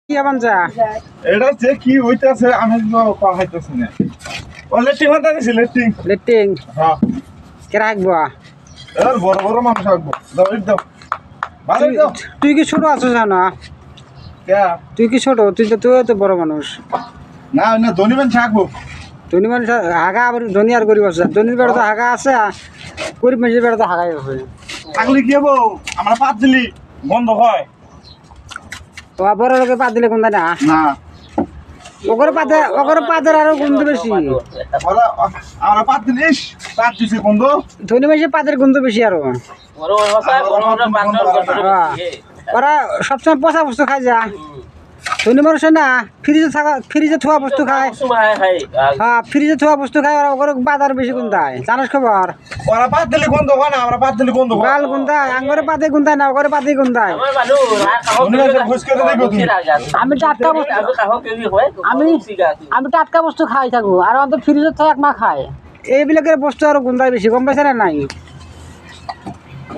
কি আবার যা এটা যে কি হইতাছে আমি তো পাহাইতেছি না ও লেটিং হতে গেছে লেটিং লেটিং হ্যাঁ কে রাখবো এর বড় বড় মাংস রাখবো দাও ইট দাও ভালো দাও তুই কি ছোট আছিস না কে তুই কি ছোট তুই তো বড় মানুষ না না ধনী মানুষ রাখবো ধনী মানুষ হাগা আবার ধনী আর গরিব আছে ধনীর বেড়া তো হাগা আছে গরিব মানুষের বেড়া তো হাগাই আছে থাকলে কি হবো আমরা পাত দিলি বন্ধ হয় তো বড় লোকে পাত দিলে কোনটা না না ওগরে পাতের আরো গন্ধ বেশি ওরা আমরা পাত দিলিস পাত দিছি বন্ধ ধনী মানুষের পাতের গন্ধ বেশি আরো ওরা সবসময় পচা বস্তু খায় যা ধনী মানুষ না ফ্রিজে থোয়া বস্তু খায় হ্যাঁ ফ্রিজে থোয়া বস্তু খায় ওরা ওগরে বাজার বেশি গুন্দায় জানাস খবর ওরা পাত দিলি বন্ধ হয় না আমরা পাত দিলি বন্ধ হয় গাল গুন্দায় আঙ্গরে পাতে গুন্দায় না ওগরে পাতে গুন্দায় আমি টাটকা আমি টাটকা বস্তু খাই থাকো আর অন্তত ফ্রিজে থোয়া এক মা খায় এইবিলাকের বস্তু আরো গুন্দায় বেশি গম পাইছে না নাই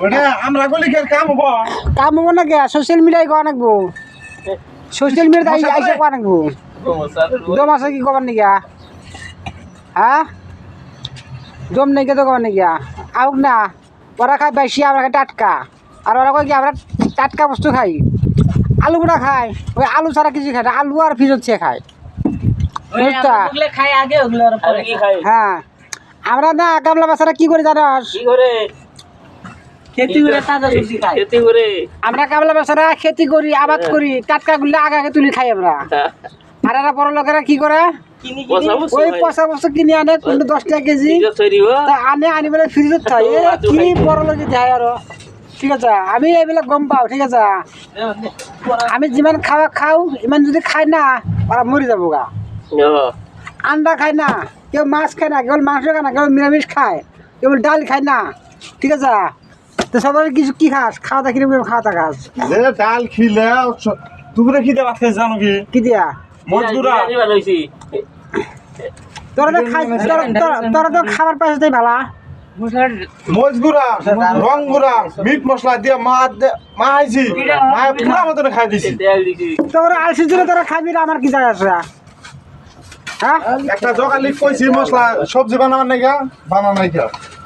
ওটা আমরা গলি কি কাম হবো কাম হবো না কে সোশ্যাল মিডিয়ায় কোয়া নাকবো সোশ্যাল মিডিয়াতে আইসে কোয়া নাকবো দম আছে কি কবার নাকি হ্যাঁ দম নাকি তো কবার নাকি আউক না ওরা খায় বেশি আমরা খাই টাটকা আর ওরা কয় কি আমরা টাটকা বস্তু খাই আলু গুঁড়া খায় ওই আলু ছাড়া কিছু খায় না আলু আর ফ্রিজত ছে খায় হ্যাঁ আমরা না কামলা বাচ্চারা কি করে জানাস আমরা কামলা বাচ্চারা খেতি করি আবাদ করি টাটকা গুলো আগে তুলি খাই আমরা আর এরা বড় লোকেরা কি করে ওই পয়সা বস্তু কিনে আনে 10 টাকা কেজি আনি বলে ফ্রিজত খাই কি বড় লোকে যায় আরো ঠিক আছে আমি এইবিলাক গম পাও ঠিক আছে আমি যিমান খাও ইমান যদি খাই না ওরা মরি যাবো গা আন্ডা খায় না কেউ মাছ খায় না কেবল মাংস খায় না কেবল নিরামিষ খায় কেবল ডাল খায় না ঠিক আছে তো সবাই কিছু কি খাস খাওয়া দাওয়া কিরকম খাওয়া দাওয়া খাস ডাল খিলে দুপুরে খিদে ভাত খাইছ জানো কি দিয়া মজদুরা তোরা তো খাবার পাইছিস তাই ভালা মজগুরা রংগুরা মিট মশলা দিয়ে মা আইছি মা পুরা মতন খাই দিছি তোরা আলসির জন্য তোরা খাবি না আমার কি যায় আছে হ্যাঁ একটা জগালি কইছি মশলা সবজি বানাবার নাই গা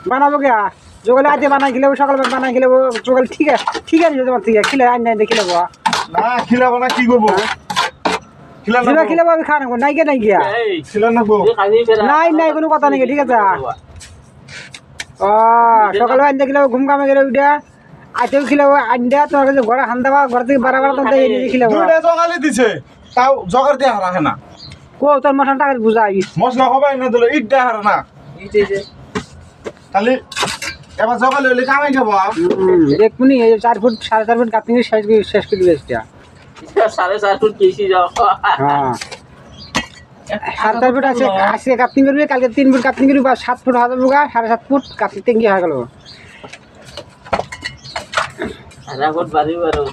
বানাবো গা জোগালে আজকে বানাই খেলে সকালবেলা বানাই খেলে জোগাল ঠিক আছে তোমার ঠিক আছে খিলে আইন নাই দেখে নেবো না খিলাবো না কি করবো খিলাবো আমি খাওয়া নেবো নাই গিয়া খিলা নেবো নাই কোনো কথা নাকি ঠিক আছে ও সকালে আইন দেখলে ঘুম কামে গেলে উঠে আজকেও খিলাবো আইনটা তোমার কাছে ঘরে খান দেবা ঘর থেকে বাড়া তোমার খিলাবো দুইটা জগালি দিছে তাও জগার দিয়ে হারা না কো তোর মশলা টাকা বুঝাই মশলা হবাই না দিল ইট দিয়ে হারা না খালি এবার জগালি হলে কামাই খাবো দেখুনি 4 ফুট 4.5 ফুট কাপড় শেষ করে দিয়েছে 4.5 ফুট কেসি যাও হ্যাঁ 4.5 ফুট আছে আজকে কাপড় করবি কালকে 3 ফুট কাপড় করবি বা 7 ফুট হবে বুগা 7.5 ফুট কাপড় টেঙ্গি হয়ে গেল 4 ফুট বাড়ি বারো